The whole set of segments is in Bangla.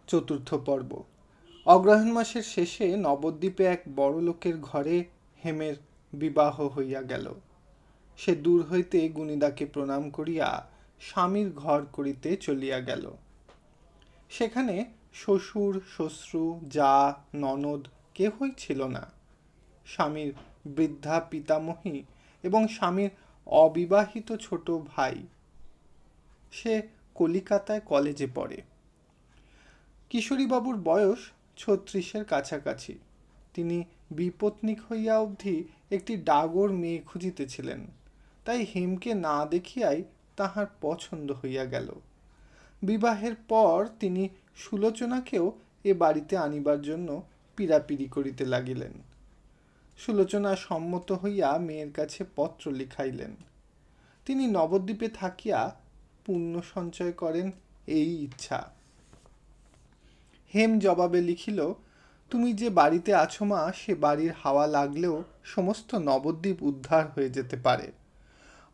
চতুর্থ পর্ব। অগ্রহায়ণ মাসের শেষে নবদ্বীপে এক বড় লোকের ঘরে হেমের বিবাহ হইয়া গেল। সে দূর হইতে গুণিদাকে প্রণাম করিয়া স্বামীর ঘর করিতে চলিয়া গেল। সেখানে শ্বশুর শ্বশ্রু যা ননদ কেহই ছিল না। স্বামীর বৃদ্ধা পিতামহী এবং স্বামীর অবিবাহিত ছোট ভাই। সে কলিকাতায় কলেজে পড়ে। কিশোরীবাবুর বয়স ৩৬-এর কাছাকাছি। তিনি বিপত্নিক হইয়া অবধি একটি ডাগর মেয়ে খুঁজিতেছিলেন, তাই হেমকে না দেখিয়াই তাহার পছন্দ হইয়া গেল। বিবাহের পর তিনি সুলোচনাকেও এ বাড়িতে আনিবার জন্য পীড়াপিড়ি করিতে লাগিলেন। সুলোচনা সম্মত হইয়া মেয়ের কাছে পত্র লিখাইলেন। তিনি নবদ্বীপে থাকিয়া পুণ্য সঞ্চয় করেন, এই ইচ্ছা। হেম জবাবে লিখিল, তুমি যে বাড়িতে আছো মা, সে বাড়ির হাওয়া লাগলেও সমস্ত নবদ্বীপ উদ্ধার হয়ে যেতে পারে।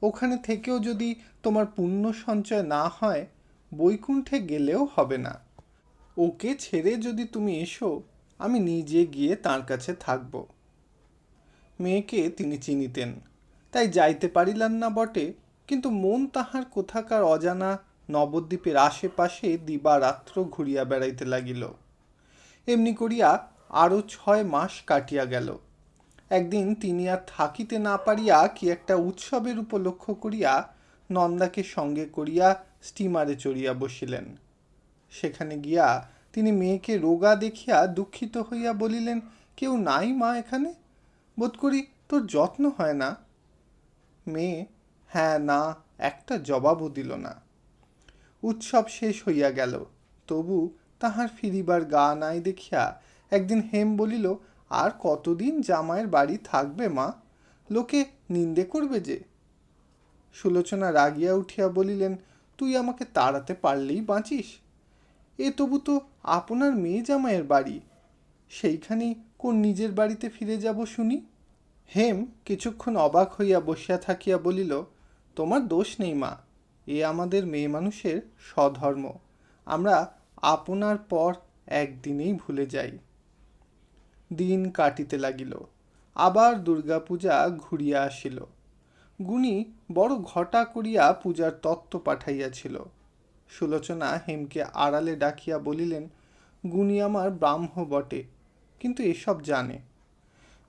ওখানে থেকেও যদি তোমার পুণ্য সঞ্চয় না হয়, বৈকুণ্ঠে গেলেও হবে না। ওকে ছেড়ে যদি তুমি এসো, আমি নিজে গিয়ে তার কাছে থাকব। মেয়েকে তিনি চিনিতেন, তাই যাইতে পারিলেন না বটে, কিন্তু মন তাহার কোথাকার অজানা নবদ্বীপের আশেপাশে দিবারাত্র ঘুরিয়া বেড়াইতে লাগিল। এমনি করিয়া আরো ৬ মাস কাটিয়া গেল। একদিন তিনি আর থাকিতে না পারিয়া কি একটা উৎসবের উপলক্ষ করিয়া নন্দাকে সঙ্গে করিয়া স্টিমারে চড়িয়া বসিলেন। সেখানে গিয়া তিনি মেয়েকে রোগা দেখিয়া দুঃখিত হইয়া বলিলেন, কেউ নাই মা এখানে? বোধ করি তোর যত্ন হয় না। মেয়ে হ্যাঁ না একটা জবাবও দিল না। উৎসব শেষ হইয়া গেল, তবু তাহার ফিরিবার গা নাই দেখিয়া একদিন হেম বলিল, আর কতদিন জামাইয়ের বাড়ি থাকবে মা? লোকে নিন্দে করবে যে। সুলোচনা রাগিয়া উঠিয়া বলিলেন, তুই আমাকে তাড়াতে পারলেই বাঁচিস। এ তবু তো আপনার মেয়ে জামাইয়ের বাড়ি, সেইখানেই কোন নিজের বাড়িতে ফিরে যাব শুনি। হেম কিছুক্ষণ অবাক হইয়া বসিয়া থাকিয়া বলিল, তোমার দোষ নেই মা, এ আমাদের মেয়ে মানুষের স্বধর্ম। আমরা আপনার পর একদিনেই ভুলে যাই। দিন কাটিতে লাগিল, আবার দুর্গাপূজা ঘুরিয়া আসিল। গুণী বড় ঘটা করিয়া পূজার তত্ত্ব পাঠাইয়াছিল। সুলোচনা হেমকে আড়ালে ডাকিয়া বলিলেন, গুণী আমার ব্রাহ্ম বটে, কিন্তু এসব জানে।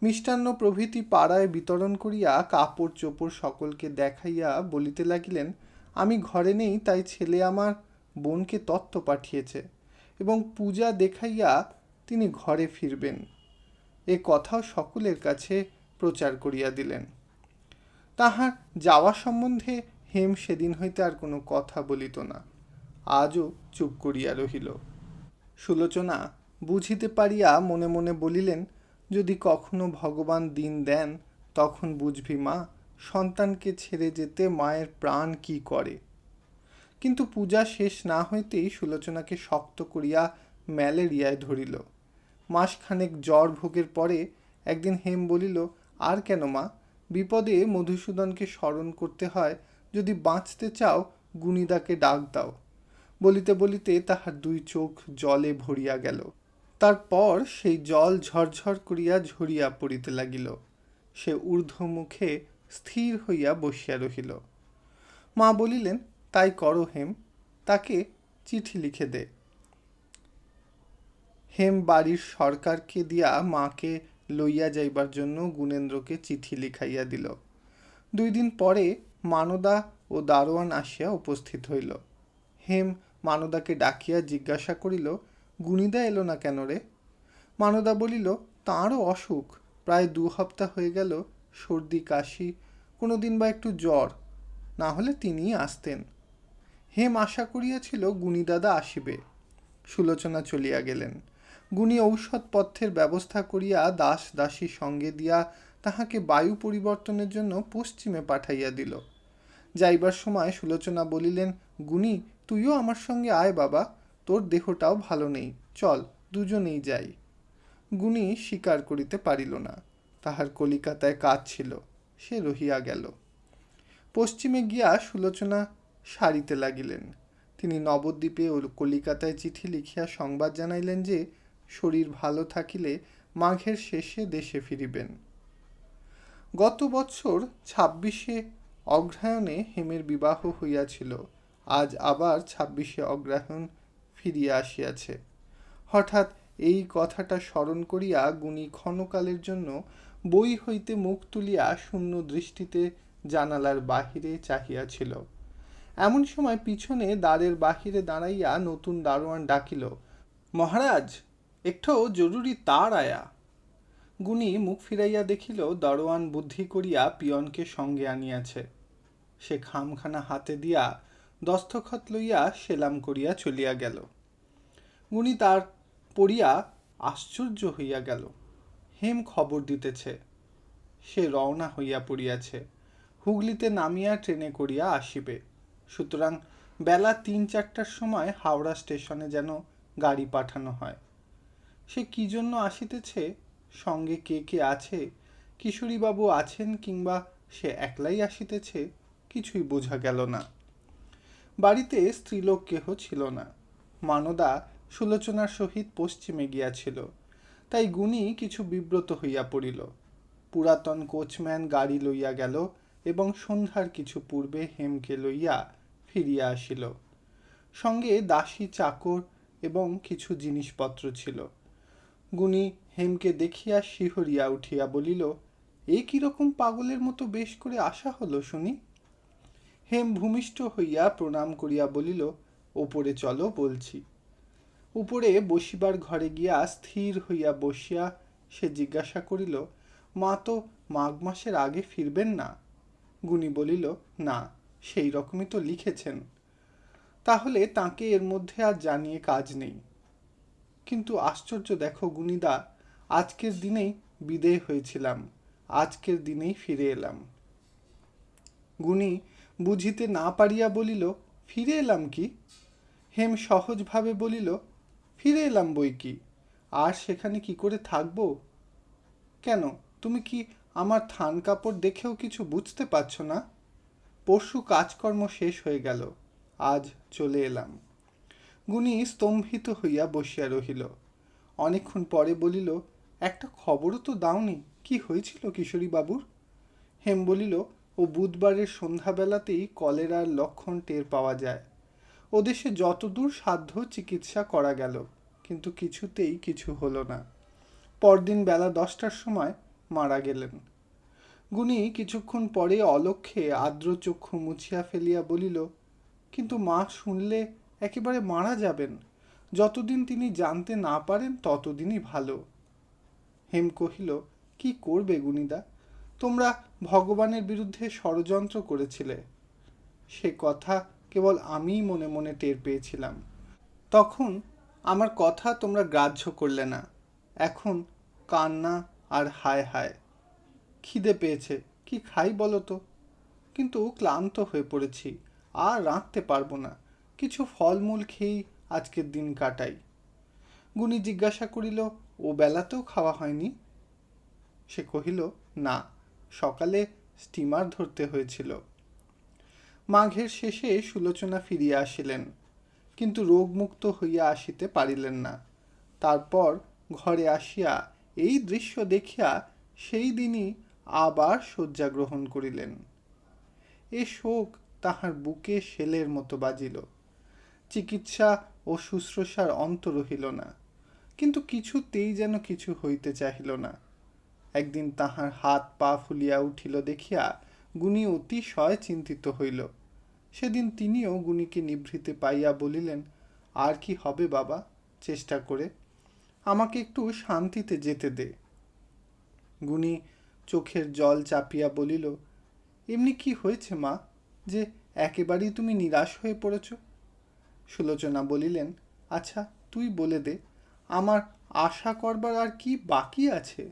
মিষ্টান্ন প্রভৃতি পাড়ায় বিতরণ করিয়া কাপড় চোপড় সকলকে দেখাইয়া বলিতে লাগিলেন, আমি ঘরে নেই, তাই ছেলে আমার বোনকে তত্ত্ব পাঠিয়েছে এবং পূজা দেখাইয়া তিনি ঘরে ফিরবেন। এ কথাও সকলের কাছে প্রচার করিয়া দিলেন। তাহার যাওয়া সম্বন্ধে হেম সেদিন হইতে আর কোনো কথা বলিত না, আজও চুপ করিয়া রহিল। সুলোচনা বুঝিতে পারিয়া মনে মনে বলিলেন, যদি কখনো ভগবান দিন দেন, তখন বুঝবি মা, সন্তানকে ছেড়ে যেতে মায়ের প্রাণ কি করে। কিন্তু পূজা শেষ না হইতেই সুলোচনাকে শক্ত করিয়া ম্যালেরিয়ায় ধরিল। মাসখানেক জ্বর ভোগের পরে একদিন হেম বলিল, আর কেন মা, বিপদে মধুসূদনকে স্মরণ করতে হয়, যদি বাঁচতে চাও গুণিদাকে ডাক দাও। বলিতে বলিতে তাহার 2 চোখ জলে ভরিয়া গেল। তারপর সেই জল ঝরঝর করিয়া ঝরিয়া পড়িতে লাগিল। সে ঊর্ধ্বমুখে স্থির হইয়া বসিয়া রহিল। মা বলিলেন, তাই করো হেম, তাকে চিঠি লিখে দে। হেম বাড়ির সরকারকে দিয়া মাকে লইয়া যাইবার জন্য গুণেন্দ্রকে চিঠি লিখাইয়া দিল। 2 দিন পরে মানদা ও দারোয়ান আসিয়া উপস্থিত হইল। হেম মানদাকে ডাকিয়া জিজ্ঞাসা করিল, গুণিদা এলো না কেন রে? মানদা বলিল, তাঁরও অসুখ, প্রায় 2 সপ্তাহ হয়ে গেল, সর্দি কাশি, কোনোদিন বা একটু জ্বর, না হলে তিনিই আসতেন। হেম আশা করিয়াছিল গুণিদাদা আসিবে। সুলোচনা চলিয়া গেলেন। গুণী ঔষধপথ্যের ব্যবস্থা করিয়া দাস দাসী সঙ্গে দিয়া তাহাকে বায়ু পরিবর্তনের জন্য পশ্চিমে পাঠাইয়া দিল। যাইবার সময় সুলোচনা বলিলেন, গুণী তুইও আমার সঙ্গে আয় বাবা, তোর দেহটাও ভালো নেই, চল দুজনেই যাই। গুণী স্বীকার করিতে পারিল না, তাহার কলিকাতায় কাজ ছিল, সে রহিয়া গেল। পশ্চিমে গিয়া সুলোচনা সারিতে লাগিলেন। তিনি নবদ্বীপে ও কলিকাতায় চিঠি লিখিয়া সংবাদ জানাইলেন যে শরীর ভালো থাকিলে মাঘের শেষে দেশে ফিরিবেন। গত বৎসর 26শে অগ্রহায়ণে হেমের বিবাহ হইয়াছিল। আজ আবার 26শে অগ্রহায়ণ ফিরিয়া আসিয়াছে। হঠাৎ এই কথাটা স্মরণ করিয়া গুণী ক্ষণকালের জন্য বই হইতে মুখ তুলিয়া শূন্য দৃষ্টিতে জানালার বাহিরে চাহিয়াছিল। এমন সময় পিছনে দ্বারের বাহিরে দাঁড়াইয়া নতুন দারোয়ান ডাকিল, মহারাজ, একটু জরুরি তার আয়া। গুণী মুখ ফিরাইয়া দেখিল দারোয়ান বুদ্ধি করিয়া পিয়নকে সঙ্গে আনিয়াছে। সে খামখানা হাতে দিয়া দস্তখত লইয়া সেলাম করিয়া চলিয়া গেল। গুণী তার পড়িয়া আশ্চর্য হইয়া গেল। হেম খবর দিতেছে, সে রওনা হইয়া পড়িয়াছে, হুগলিতে নামিয়া ট্রেনে করিয়া আসিবে। সুতরাং বেলা 3-4টার সময় হাওড়া স্টেশনে যেন গাড়ি পাঠানো হয়। সে কি জন্য আসিতেছে, সঙ্গে কে কে আছে, কিশোরীবাবু আছেন কিংবা সে একলাই আসিতেছে, কিছুই বোঝা গেল না। বাড়িতে স্ত্রীলোক কেহ ছিল না। মানদা সুলোচনার সহিত পশ্চিমে গিয়াছিল। তাই গুণী কিছু বিব্রত হইয়া পড়িল। পুরাতন কোচম্যান গাড়ি লইয়া গেল এবং সন্ধ্যার কিছু পূর্বে হেমকে লইয়া ফিরিয়া আসিল। সঙ্গে দাসী, চাকর এবং কিছু জিনিসপত্র ছিল। গুণী হেমকে দেখিয়া শিহরিয়া উঠিয়া বলিল, এ কিরকম পাগলের মতো বেশ করে আসা হলো শুনি? হেম ভূমিষ্ঠ হইয়া প্রণাম করিয়া বলিল, ওপরে চলো বলছি। উপরে বসিবার ঘরে গিয়া স্থির হইয়া বসিয়া সে জিজ্ঞাসা করিল, মা তো মাঘ মাসের আগে ফিরবেন না? গুণী বলিল, না, সেই রকমই তো লিখেছেন। তাহলে তাকে এর মধ্যে আর জানিয়ে কাজ নেই। কিন্তু আশ্চর্য দেখো গুণীদা, আজকের দিনেই বিদেয় হয়েছিলাম, আজকের দিনেই ফিরে এলাম। গুণী বুঝিতে না পারিয়া বলিল, ফিরে এলাম কি? হেম সহজভাবে বলিল, ফিরে এলাম বই কি, আর সেখানে কি করে থাকবো? কেন, তুমি কি আমার থান কাপড় দেখেও কিছু বুঝতে পারছ না? পরশু কাজকর্ম শেষ হয়ে গেল, আজ চলে এলাম। গুণী স্তম্ভিত হইয়া বসিয়া রহিল। অনেকক্ষণ পরে বলিল, একটা খবরও তো দাওনি, কি হয়েছিল কিশোরী বাবুর? হেম বলিল, ও বুধবারের সন্ধ্যাবেলাতেই কলেরার লক্ষণ টের পাওয়া যায়। ওদেশে যতদূর সাধ্য চিকিৎসা করা গেল, কিন্তু কিছুতেই কিছু হলো না। পরদিন বেলা 10টার সময় মারা গেলেন। গুণী কিছুক্ষণ পরে অলক্ষ্যে আর্দ্র চক্ষু মুছিয়া ফেলিয়া বলিল, কিন্তু মা শুনলে একেবারে মারা যাবেন। যতদিন তিনি জানতে না পারেন ততদিনই ভালো। হেম কহিল, কি করবে গুণীদা, তোমরা ভগবানের বিরুদ্ধে ষড়যন্ত্র করেছিলে। সে কথা কেবল আমিই মনে মনে টের পেয়েছিলাম। তখন আমার কথা তোমরা গ্রাহ্য করলে না। এখন কান্না আর হায় হায়। খিদে পেয়েছে, কি খাই বলো তো? কিন্তু ক্লান্ত হয়ে পড়েছি, আর রাঁধতে পারবো না। কিছু ফলমূল খেয়েই আজকের দিন কাটাই। গুণী জিজ্ঞাসা করিল, ও বেলাতেও খাওয়া হয়নি? সে কহিল, না, সকালে স্টিমার ধরতে হয়েছিল। মাঘের শেষে সুলোচনা ফিরিয়া আসিলেন, কিন্তু রোগমুক্ত হইয়া আসিতে পারিলেন না। তারপর ঘরে আসিয়া এই দৃশ্য দেখিয়া সেই দিনই আবার শয্যা গ্রহণ করিলেন। এ শোক তাহার বুকে শেলের মতো বাজিল। চিকিৎসা ও শুশ্রূষার অন্ত রহিল না, কিন্তু কিছুতেই যেন কিছু হইতে চাহিল না। একদিন তাহার হাত পা ফুলিয়া উঠিল দেখিয়া গুণী অতিশয় চিন্তিত হইল। সেদিন তিনিও গুণীকে নিভৃতে পাইয়া বলিলেন, আর কি হবে বাবা, চেষ্টা করে আমাকে একটু শান্তিতে যেতে দে। গুণী চোখের জল চাপিয়া বলিল, এমনি কি হয়েছে মা, যে একেবারেই তুমি নিরাশ হয়ে পড়েছ? সুলোচনা বলিলেন, আচ্ছা তুই বলে দে, আমার আশা করবার আর কি বাকি আছে?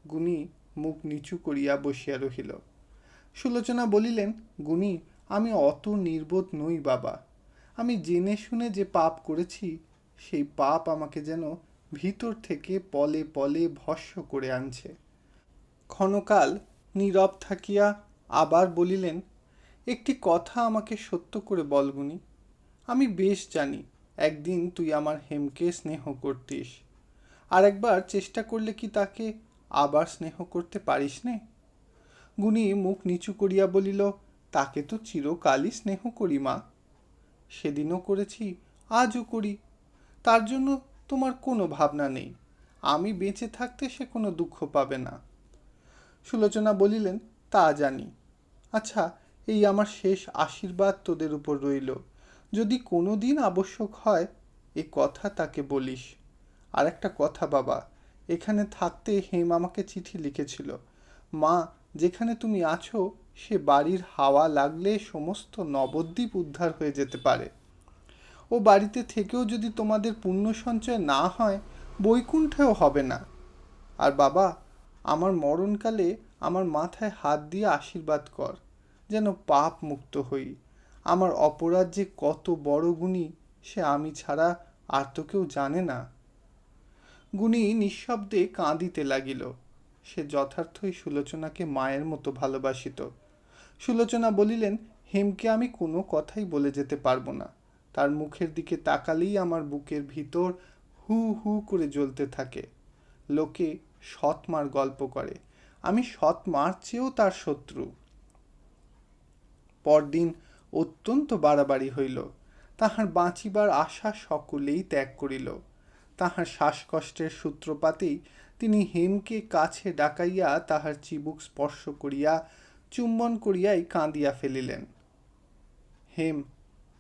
গুণী মুখ নিচু করিয়া বসিয়া রহিল। সুলোচনা বলিলেন, গুণী, আমি অত নির্বোধ নই বাবা। আমি জেনে শুনে যে পাপ করেছি, সেই পাপ আমাকে যেন ভিতর থেকে পলে পলে ভস্ম করে আনছে। ক্ষণকাল নীরব থাকিয়া আবার বলিলেন, একটি কথা আমাকে সত্য করে বল গুণী, আমি বেশ জানি একদিন তুই আমার হেমকে স্নেহ করতিস, আর একবার চেষ্টা করলে কি তাকে আবার স্নেহ করতে পারিস নে? গুণী মুখ নিচু করিয়া বলিল, তাকে তো চিরকালই স্নেহ করি মা। সেদিনও করেছি, আজও করি। তার জন্য তোমার কোনো ভাবনা নেই। আমি বেঁচে থাকতে সে কোনো দুঃখ পাবে না। সুলোচনা বলিলেন, তা জানি। আচ্ছা, এই আমার শেষ আশীর্বাদ তোদের উপর রইল। যদি কোনো দিন আবশ্যক হয় এ কথা তাকে বলিস। আর একটা কথা বাবা, এখানে থাকতে হেম আমাকে চিঠি লিখেছিল, মা যেখানে তুমি আছো সে বাড়ির হাওয়া লাগলে সমস্ত নবদ্বীপ উদ্ধার হয়ে যেতে পারে। ও বাড়িতে থেকেও যদি তোমাদের পুণ্য সঞ্চয় না হয়, বৈকুণ্ঠেও হবে না। আর বাবা, আমার মরণকালে আমার মাথায় হাত দিয়ে আশীর্বাদ কর, যেন পাপ মুক্ত হই। আমার অপরাধ যে কত বড় গুণী সে আমি ছাড়া আর তো কেউ জানে না। গুণী নিঃশব্দে কাঁদিতে লাগিল। সে যথার্থই সুলোচনাকে মায়ের মতো ভালোবাসিত। সুলোচনা বলিলেন, হেমকে আমি কোনো কথাই বলে যেতে পারবো না। তার মুখের দিকে তাকালেই আমার বুকের ভিতর হু হু করে জ্বলতে থাকে। লোকে সৎমার গল্প করে, আমি সৎমার চেয়েও তার শত্রু। পরদিন অত্যন্ত বাড়াবাড়ি হইল। তাহার বাঁচিবার আশা সকলেই ত্যাগ করিল। তাহার শ্বাসকষ্টের সূত্রপাতেই তিনি হেমকে কাছে ডাকাইয়া তাহার চিবুক স্পর্শ করিয়া চুম্বন করিয়াই কাঁদিয়া ফেলিলেন। হেম,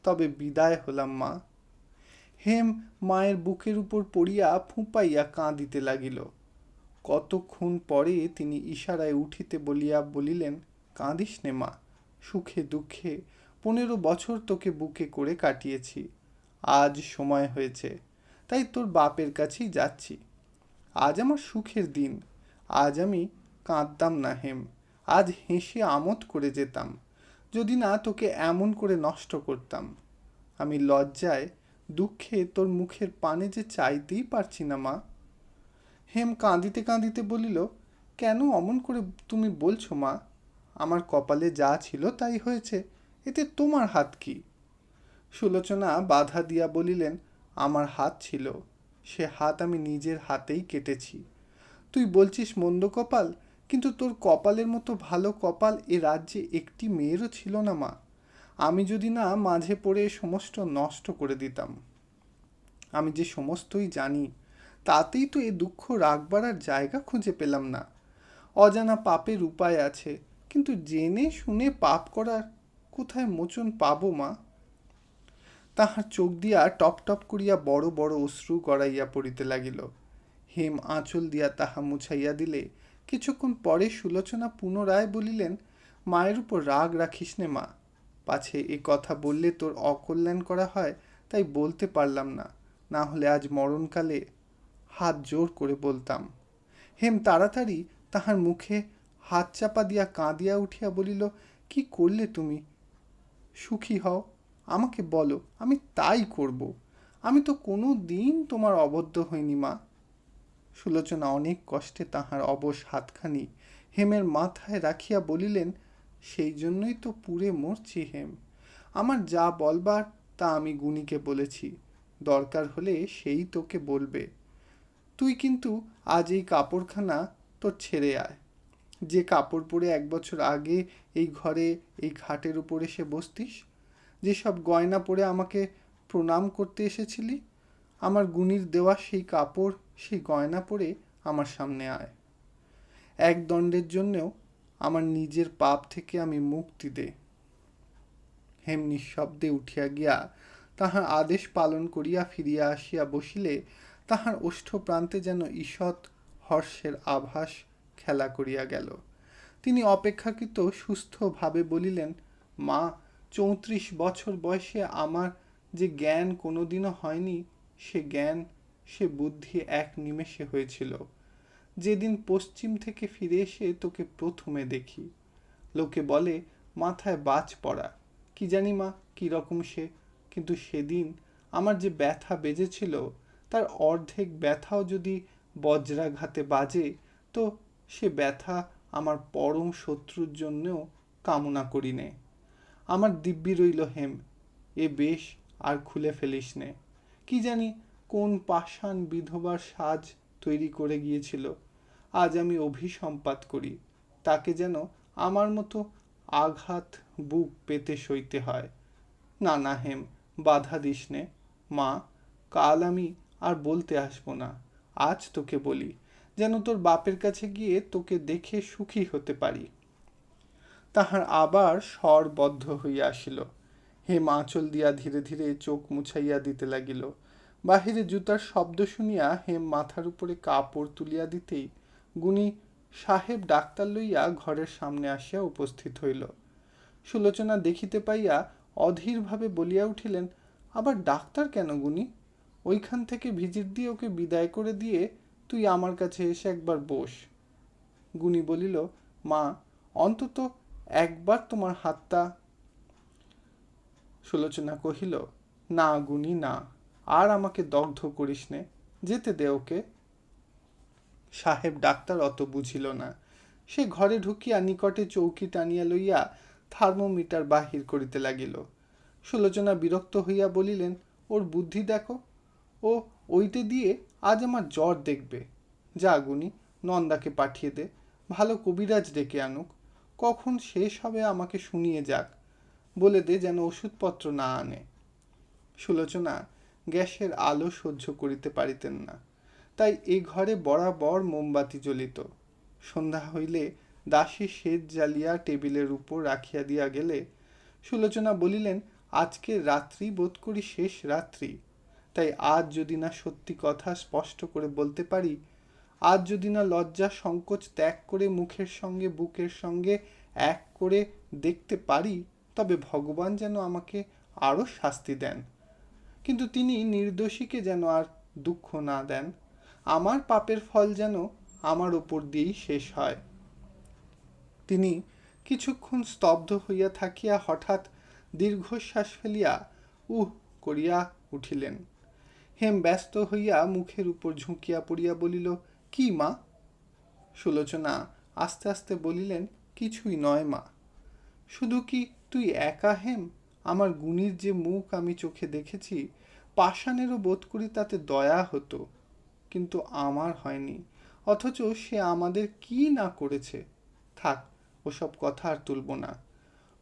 তবে বিদায় হলাম মা। হেম মায়ের বুকের উপর পড়িয়া ফুঁপাইয়া কাঁদিতে লাগিল। কতক্ষণ পরে তিনি ইশারায় উঠিতে বলিয়া বলিলেন, কাঁদিস নে মা, সুখে দুঃখে 15 বছর তোকে বুকে করে কাটিয়েছি। আজ সময় হয়েছে, তাই তোর বাপের কাছেই যাচ্ছি। আজ আমার সুখের দিন। আজ আমি কাঁদতাম না হেম, আজ হেসে আমোদ করে যেতাম, যদি না তোকে এমন করে নষ্ট করতাম। আমি লজ্জায় দুঃখে তোর মুখের পানে যে চাইতেই পারছি না মা। হেম কাঁদিতে কাঁদিতে বলিল, কেন অমন করে তুমি বলছো মা? আমার কপালে যা ছিল তাই হয়েছে, এতে তোমার হাত কি? সুলোচনা বাধা দিয়া বলিলেন, আমার হাত ছিল, সে হাত আমি নিজের হাতেই কেটেছি। তুই বলছিস মন্দ কপাল, কিন্তু তোর কপালের মতো ভালো কপাল এ রাজ্যে একটি মেয়েরও ছিল না মা। আমি যদি না মাঝে পড়ে সমস্ত নষ্ট করে দিতাম। আমি যে সমস্তই জানি, তাতেই তো এ দুঃখ রাখবার আর জায়গা খুঁজে পেলাম না। অজানা পাপের উপায় আছে, কিন্তু জেনে শুনে পাপ করার কোথায় মোচন পাবো মা? তাহার চোখ দিয়া টপ টপ করিয়া বড় বড় অশ্রু গড়াইয়া পড়িতে লাগিল। হেম আঁচল দিয়া তাহা মুছাইয়া দিলে। কিছুক্ষণ পরে সুলোচনা পুনরায় বলিলেন, মায়ের উপর রাগ রাখিস নে মা। পাছে এ কথা বললে তোর অকল্যাণ করা হয়, তাই বলতে পারলাম না, না হলে আজ মরণকালে হাত জোর করে বলতাম। হেম তাড়াতাড়ি তাহার মুখে হাত চাপা দিয়া কাঁদিয়া উঠিয়া বলিল, কি করলে তুমি? সুখী হও, আমাকে বলো, আমি তাই করব। আমি তো কোনো দিন তোমার অবদ্ধ হইনি মা। সুলোচনা অনেক কষ্টে তাহার অবশ হাতখানি হেমের মাথায় রাখিয়া বলিলেন, সেই জন্যই তো পুড়ে মরছি হেম। আমার যা বলবার তা আমি গুণীকে বলেছি, দরকার হলে সেই তোকে বলবে। তুই কিন্তু আজ এই কাপড়খানা তোর ছেড়ে আয়। যে কাপড় পরে 1 বছর আগে এই ঘরে এই খাটের উপর এসে বসতিস, যেসব গয়না পরে আমাকে প্রণাম করতে এসেছিলি, আমার গুণীর দেওয়া সেই কাপড় সেই গয়না পরে আমার সামনে আয়। এক দণ্ডের জন্যেও আমার নিজের পাপ থেকে আমি মুক্তি দে। হেম নিঃশব্দে উঠিয়া গিয়া তাহার আদেশ পালন করিয়া ফিরিয়া আসিয়া বসিলে তাহার ওষ্ঠ প্রান্তে যেন ঈষৎ হর্ষের আভাস খেলা করিয়া গেল। তিনি অপেক্ষাকৃত সুস্থভাবে বলিলেন, মা, 34 বছর বয়সে আমার যে জ্ঞান কোনোদিনও হয়নি, সে জ্ঞান সে বুদ্ধি এক নিমেষে হয়েছিল যেদিন পশ্চিম থেকে ফিরে এসে তোকে প্রথমে দেখি। লোকে বলে মাথায় বাজ পড়া, কি জানি মা কীরকম সে, কিন্তু সেদিন আমার যে ব্যথা বেজেছিল তার অর্ধেক ব্যথাও যদি বজ্রাঘাতে বাজে, তো সে ব্যথা আমার পরম শত্রুর জন্যেও কামনা করি নে। আমার দিব্যি রইল হেম, এ বেশ আর খুলে ফেলিস নে। কি জানি কোন পাষাণ বিধবার সাজ তৈরি করে গিয়েছিল, আজ আমি অভিসম্পাত করি, তাকে যেন আমার মতো আঘাত বুক পেতে সইতে হয়। না না হেম, বাধা দিস নে। মা, কাল আমি আর বলতে আসবো না, আজ তোকে বলি, যেন তোর বাপের কাছে গিয়ে তোকে দেখে সুখী হতে পারি। তাহার আবার স্বর বদ্ধ হইয়া আসিল। হেম আঁচল দিয়া ধীরে ধীরে চোখ মুছাইয়া দিতে লাগিল। বাহিরে জুতার শব্দ শুনিয়া হেম মাথার উপরে কাপড় তুলিয়া দিতেই গুণী সাহেব ডাক্তার লইয়া ঘরের সামনে আসিয়া উপস্থিত হইল। সুলোচনা দেখিতে পাইয়া অধীরভাবে বলিয়া উঠিলেন, আবার ডাক্তার কেন গুণী? ওইখান থেকে ভিজিট দিয়ে ওকে বিদায় করে দিয়ে তুই আমার কাছে এসে একবার বস। গুণী বলিল, মা, অন্তত একবার তোমার হাতটা। সুলোচনা কহিল, না গুণী না, আর আমাকে দগ্ধ করিস নে, যেতে দে ওকে। সাহেব ডাক্তার অত বুঝিল না। সে ঘরে ঢুকিয়া নিকটে চৌকি টানিয়া লইয়া থার্মোমিটার বাহির করিতে লাগিল। সুলোচনা বিরক্ত হইয়া বলিলেন, ওর বুদ্ধি দেখো, ও ওইটে দিয়ে আজ আমার জ্বর দেখবে। যা গুণী, নন্দাকে পাঠিয়ে দে, ভালো কবিরাজ ডেকে আনুক, কখন শেষ হবে আমাকে শুনিয়ে যাক। বলে দে যেন ওষুধপত্র না আনে। সুলোচনা গ্যাসের আলো সহ্য করিতে পারিতেন না, তাই এ ঘরে বরাবর মোমবাতি জ্বলিত। সন্ধ্যা হইলে দাসী সেজ জ্বালিয়া টেবিলের উপর রাখিয়া দিয়া গেলে সুলোচনা বলিলেন, আজকের রাত্রি বোধ করি শেষ রাত্রি, তাই আজ যদি না সত্যি কথা স্পষ্ট করে বলতে পারি, আজ যদি না লজ্জা সংকোচ ত্যাগ করে মুখের সঙ্গে বুকের সঙ্গে এক করে দেখতে পারি, তবে ভগবান যেন আমাকে আরও শাস্তি দেন, কিন্তু তিনি নির্দোষীকে যেন আর দুঃখ না দেন। আমার পাপের ফল যেন আমার ওপর দিয়েই শেষ হয়। তিনি কিছুক্ষণ স্তব্ধ হইয়া থাকিয়া হঠাৎ দীর্ঘশ্বাস ফেলিয়া উহ করিয়া উঠিলেন। হেম ব্যস্ত হইয়া মুখের উপর ঝুঁকিয়া পড়িয়া বলিল, কি মা? সুলোচনা আস্তে আস্তে বলিলেন, কিছুই নয় মা। শুধু কি তুই একা হেম? আমার গুণীর যে মুখ আমি চোখে দেখেছি, পাষাণেরও বোধ করি তাতে দয়া হতো, কিন্তু আমার হয়নি, অথচ সে আমাদের কি না করেছে। থাক, ওসব কথা আর তুলব না।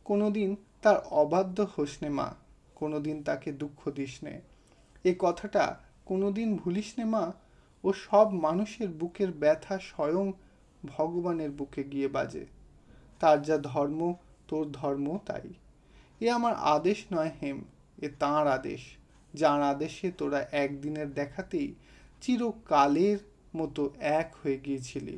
কোনোদিন তার অবাধ্য হোস নে মা, কোনোদিন তাকে দুঃখ দিস নে, এ কথাটা কোনোদিন ভুলিস নে মা। ও সব মানুষের বুকের ব্যথা স্বয়ং ভগবানের বুকে গিয়ে বাজে। তার যা ধর্ম, তোর ধর্ম তাই। এ আমার আদেশ নয় হেম, এ তাঁর আদেশ, যার আদেশে তোরা একদিনের দেখাতেই চিরকালের মতো এক হয়ে গিয়েছিলি।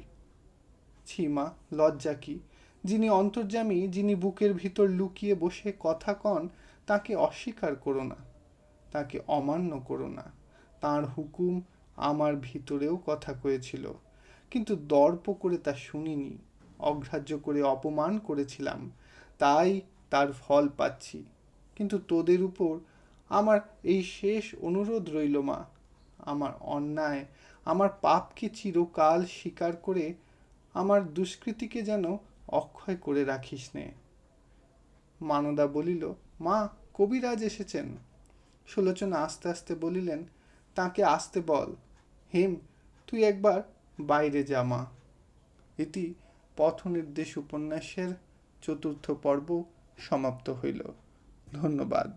ছি মা, লজ্জা কি! যিনি অন্তর্যামী, যিনি বুকের ভিতর লুকিয়ে বসে কথা কন, তাকে অস্বীকার করো না, তাকে অমান্য করো না। তাঁর হুকুম আমার ভিতরেও কথা কয়েছিল, কিন্তু দর্প করে তা শুনিনি, অগ্রাহ্য করে অপমান করেছিলাম, তাই তার ফল পাচ্ছি। কিন্তু তোদের উপর আমার এই শেষ অনুরোধ রইল মা, আমার অন্যায়, আমার পাপকে চিরকাল স্বীকার করে আমার দুষ্কৃতিকে যেন অক্ষয় করে রাখিস নে। মানদা বলিল, মা, কবিরাজ এসেছেন। সুলোচনা আস্তে আস্তে বলিলেন, তাকে আসতে বল। হেম, তুই একবার বাইরে যা মা। ইতি পথনির্দেশ উপন্যাসের 4th পর্ব সমাপ্ত হইল। ধন্যবাদ।